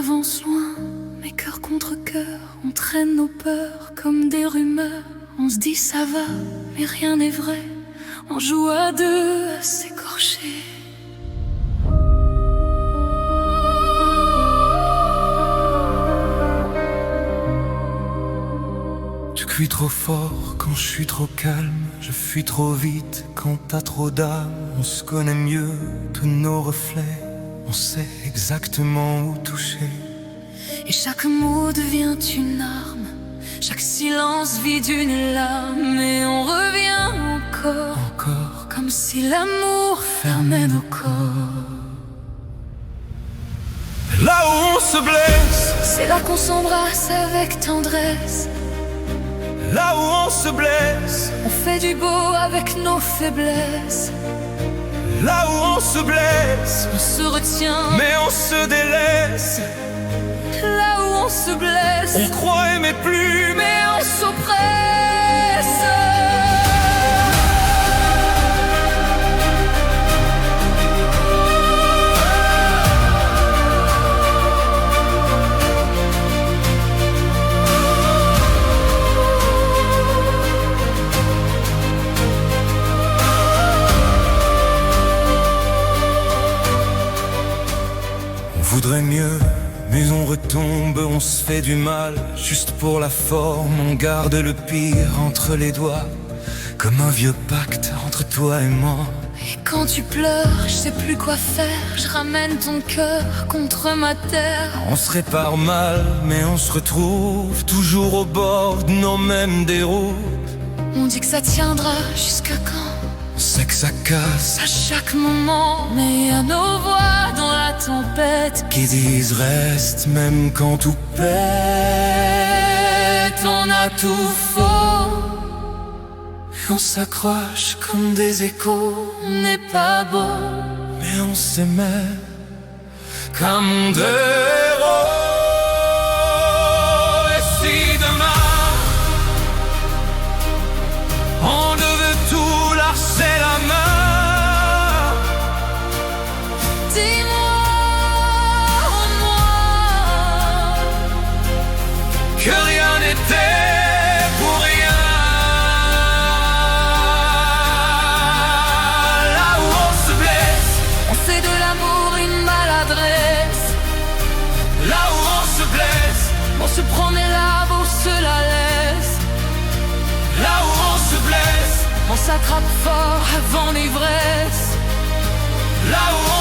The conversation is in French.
avance loin, mais cœur contre cœur, on traîne nos peurs comme des rumeurs. On se dit ça va, mais rien n'est vrai. On joue à deux à s'écorcher. Tu cries trop fort quand je suis trop calme. Je fuis trop vite quand t'as trop d'âme. On se connaît mieux que nos reflets. On sait exactement où toucher. Et chaque mot devient une arme. Chaque silence vide une larme. Et on revient encore, comme si l'amour fermait nos corps. Là où on se blesse, c'est là qu'on s'embrasse avec tendresse. là où on se blesse, on fait du beau avec nos faiblesses. là où on se blesse, on se retient, mais on se délaisse. Là où on se blesse, on croit aimer plus, mais on s'oppresse. On voudrait mieux, mais on retombe, on se fait du mal. Juste pour la forme, on garde le pire entre les doigts. Comme un vieux pacte entre toi et moi. Et quand tu pleures, je sais plus quoi faire. Je ramène ton cœur contre ma terre. On se répare mal, mais on se retrouve toujours au bord de nos mêmes déroutes. On dit que ça tiendra jusqu'à quand? On sait que ça casse à chaque moment. Mais à nos voix dans la tempête qui disent reste même quand tout pète. On a tout faux. On s'accroche comme des échos. On n'est pas beau, mais on s'aimait comme deux héros. Et si demain on devait tout lâcher la main, dis-moi en moi que rien n'était pour rien. Là où on se blesse, on fait de l'amour une maladresse. là où on se blesse, on se prend des larmes, on se la laisse. là où on se blesse, on s'attrape fort avant l'ivresse. là où on